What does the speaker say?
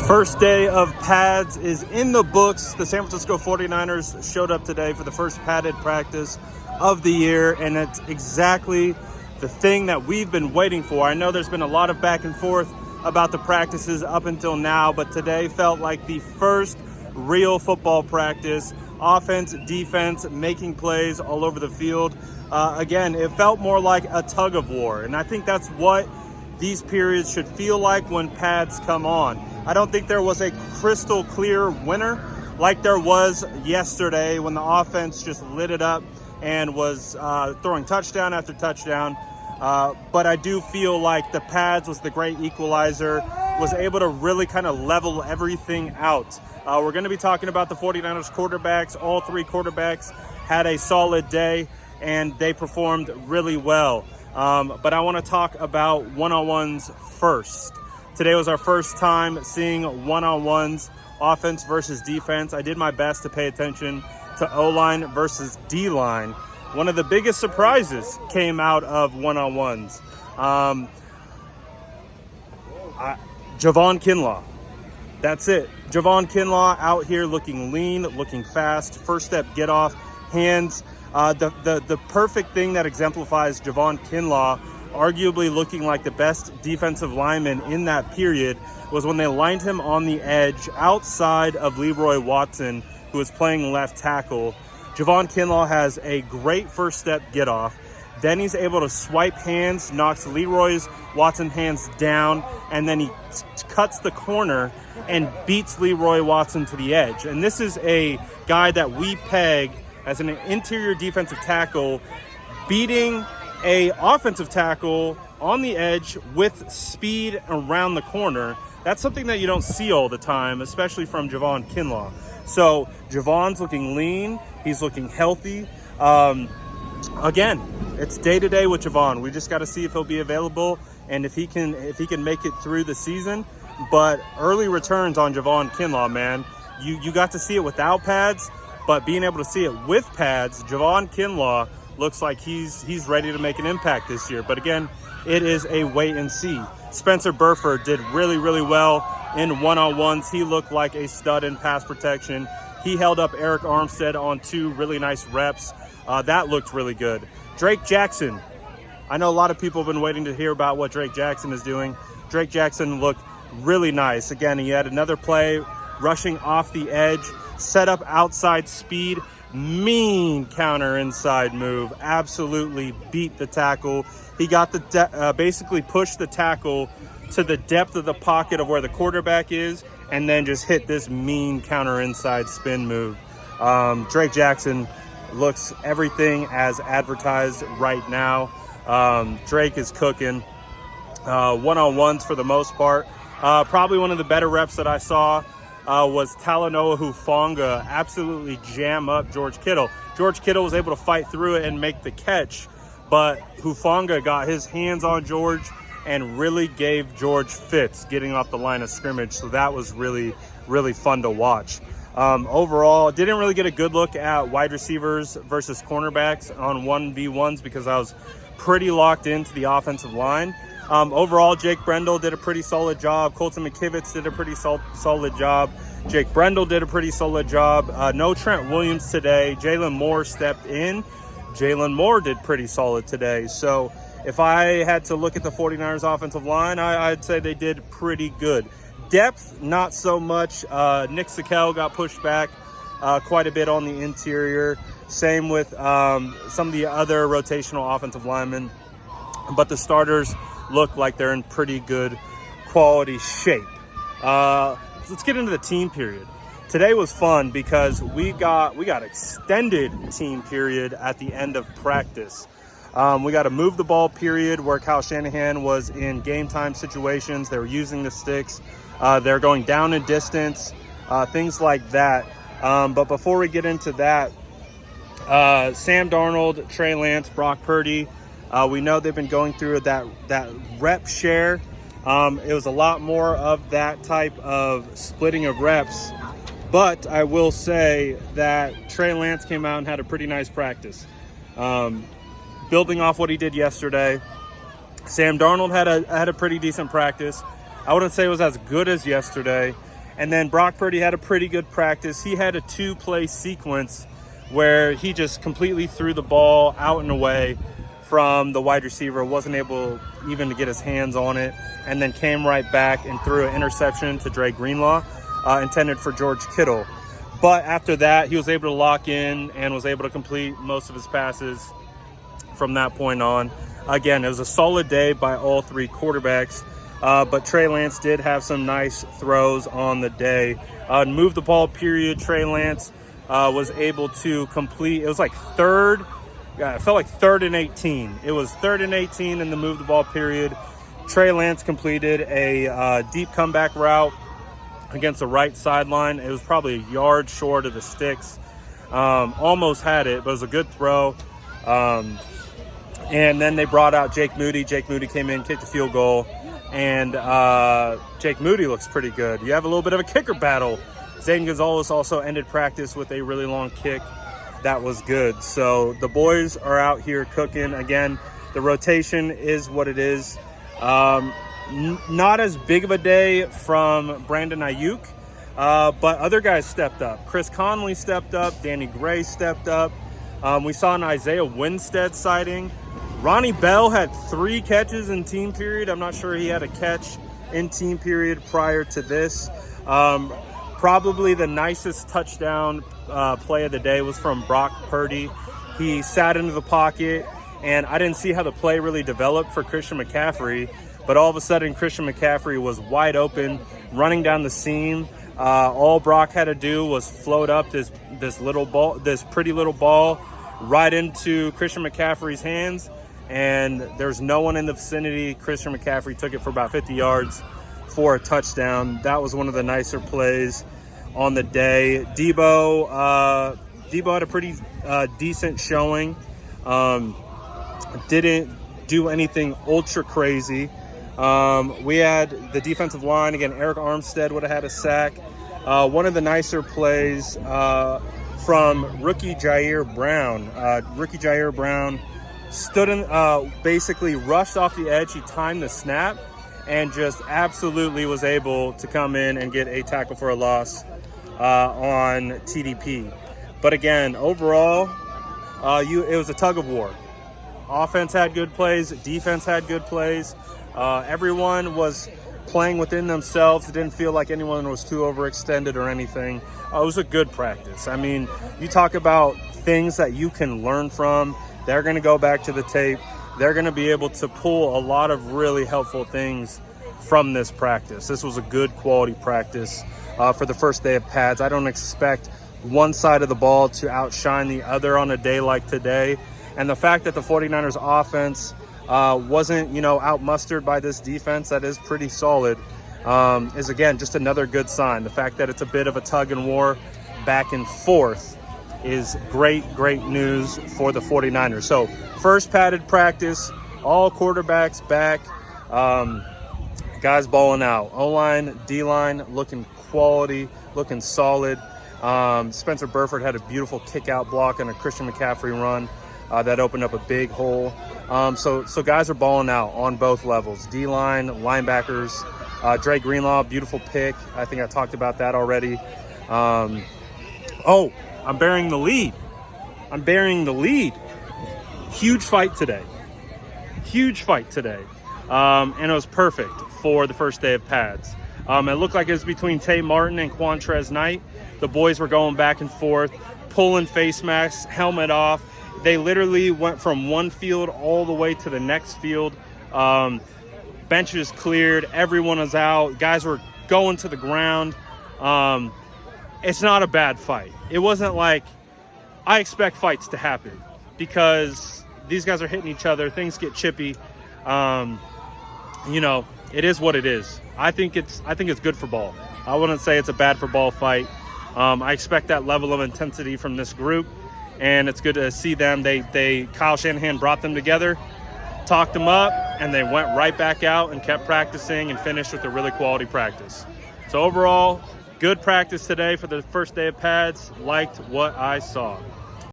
First day of pads is in the books. The San Francisco 49ers showed up today for the first padded practice of the year, and it's exactly the thing that we've been waiting for. I know there's been a lot of back and forth about the practices up until now, but today felt like the first real football practice. Offense, defense, making plays all over the field. Again, it felt more like a tug of war, and I think that's what these periods should feel like when pads come on. I don't think there was a crystal clear winner like there was yesterday when the offense just lit it up and was throwing touchdown after touchdown. But I do feel like the pads was the great equalizer, was able to really kind of level everything out. We're going to be talking about the 49ers quarterbacks. All three quarterbacks had a solid day, and they performed really well. But I want to talk about one-on-ones first. Today was our first time seeing one-on-ones, offense versus defense. I did my best to pay attention to O-line versus D-line. One of the biggest surprises came out of one-on-ones. Javon Kinlaw. That's it. Javon Kinlaw out here looking lean, looking fast, first step, get off, hands. The perfect thing that exemplifies Javon Kinlaw arguably looking like the best defensive lineman in that period was when they lined him on the edge outside of Leroy Watson, who was playing left tackle. Javon Kinlaw has a great first step get off. Then he's able to swipe hands, knocks Leroy Watson hands down, and then he cuts the corner and beats Leroy Watson to the edge. And this is a guy that we peg as an interior defensive tackle, beating a offensive tackle on the edge with speed around the corner. That's something that you don't see all the time, especially from Javon Kinlaw. So Javon's looking lean. He's looking healthy. Again, it's day to day with Javon. We just got to see if he'll be available and if he can make it through the season. But early returns on Javon Kinlaw, man. You got to see it without pads, but being able to see it with pads, Javon Kinlaw looks like he's ready to make an impact this year. But again, it is a wait and see. Spencer Burford did really, really well in one-on-ones. He looked like a stud in pass protection. He held up Eric Armstead on 2 really nice reps. That looked really good. Drake Jackson. I know a lot of people have been waiting to hear about what Drake Jackson is doing. Drake Jackson looked really nice. Again, he had another play rushing off the edge, set up outside speed, mean counter inside move, absolutely beat the tackle. He got the basically pushed the tackle to the depth of the pocket of where the quarterback is, and then just hit this mean counter inside spin move. Drake Jackson looks everything as advertised right now. Drake is cooking. One-on-ones for the most part. Probably one of the better reps that I saw was Talanoa Hufanga absolutely jam up George Kittle. George Kittle was able to fight through it and make the catch, but Hufanga got his hands on George and really gave George fits getting off the line of scrimmage. So that was really, really fun to watch. Overall, didn't really get a good look at wide receivers versus cornerbacks on 1v1s because I was pretty locked into the offensive line. Overall, Jake Brendel did a pretty solid job. Colton McKivitz did a pretty solid job. Jake Brendel did a pretty solid job. No Trent Williams today. Jalen Moore stepped in. Jalen Moore did pretty solid today. So if I had to look at the 49ers offensive line, I'd say they did pretty good. Depth, not so much. Nick Sakel got pushed back quite a bit on the interior. Same with some of the other rotational offensive linemen. But the starters look like they're in pretty good quality shape. Let's get into the team period. Today was fun because we got extended team period at the end of practice. We got a move the ball period where Kyle Shanahan was in game time situations. They were using the sticks. They're going down in distance, things like that. But before we get into that, Sam Darnold, Trey Lance, Brock Purdy, we know they've been going through that rep share. It was a lot more of that type of splitting of reps. But I will say that Trey Lance came out and had a pretty nice practice. Building off what he did yesterday, Sam Darnold had a pretty decent practice. I wouldn't say it was as good as yesterday. And then Brock Purdy had a pretty good practice. He had a 2-play sequence where he just completely threw the ball out and away from the wide receiver, wasn't able even to get his hands on it, and then came right back and threw an interception to Dre Greenlaw, intended for George Kittle. But after that, he was able to lock in and was able to complete most of his passes from that point on. Again, it was a solid day by all 3 quarterbacks, but Trey Lance did have some nice throws on the day. Move the ball period, Trey Lance was able to complete, it was like third, it felt like 3rd and 18. It was 3rd and 18 in the move the ball period. Trey Lance completed a deep comeback route against the right sideline. It was probably a yard short of the sticks. Almost had it, but it was a good throw. And then they brought out Jake Moody. Jake Moody came in, kicked a field goal, and Jake Moody looks pretty good. You have a little bit of a kicker battle. Zayden Gonzalez also ended practice with a really long kick. That was good. So the boys are out here cooking. Again, the rotation is what it is. Not as big of a day from Brandon Ayuk, but other guys stepped up. Chris Conley stepped up. Danny Gray stepped up. We saw an Isaiah Winstead sighting. Ronnie Bell had 3 catches in team period. I'm not sure he had a catch in team period prior to this. Probably the nicest touchdown play of the day was from Brock Purdy. He sat into the pocket, and I didn't see how the play really developed for Christian McCaffrey, but all of a sudden Christian McCaffrey was wide open, running down the seam. All Brock had to do was float up this little ball, this pretty little ball, right into Christian McCaffrey's hands, and there's no one in the vicinity. Christian McCaffrey took it for about 50 yards for a touchdown. That was one of the nicer plays on the day. Debo had a pretty decent showing. Didn't do anything ultra crazy. We had the defensive line again. Eric Armstead would have had a sack. One of the nicer plays from rookie Jair Brown. Rookie Jair Brown stood in, basically rushed off the edge. He timed the snap and just absolutely was able to come in and get a tackle for a loss on TDP. But again, overall, it was a tug of war. Offense had good plays. Defense had good plays. Everyone was playing within themselves. It didn't feel like anyone was too overextended or anything. It was a good practice. I mean, you talk about things that you can learn from. They're going to go back to the tape. They're going to be able to pull a lot of really helpful things from this practice. This was a good quality practice for the first day of pads. I don't expect one side of the ball to outshine the other on a day like today. And the fact that the 49ers offense wasn't, outmustered by this defense that is pretty solid is, again, just another good sign. The fact that it's a bit of a tug and war back and forth is great news for the 49ers. So first padded practice, all quarterbacks back, guys balling out. O-line, D-line looking quality, looking solid. Spencer Burford had a beautiful kick-out block and a Christian McCaffrey run that opened up a big hole. So guys are balling out on both levels. D-line, linebackers, Dre Greenlaw, beautiful pick. I think I talked about that already. I'm bearing the lead. Huge fight today. And it was perfect for the first day of pads. It looked like it was between Tay Martin and Quantrez Knight. The boys were going back and forth, pulling face masks, helmet off. They literally went from one field all the way to the next field. Benches cleared. Everyone was out. Guys were going to the ground. It's not a bad fight. It wasn't like, I expect fights to happen because these guys are hitting each other. Things get chippy. It is what it is. I think it's good for ball. I wouldn't say it's a bad for ball fight. I expect that level of intensity from this group, and it's good to see them. Kyle Shanahan brought them together, talked them up, and they went right back out and kept practicing and finished with a really quality practice. So overall, good practice today for the first day of pads. Liked what I saw.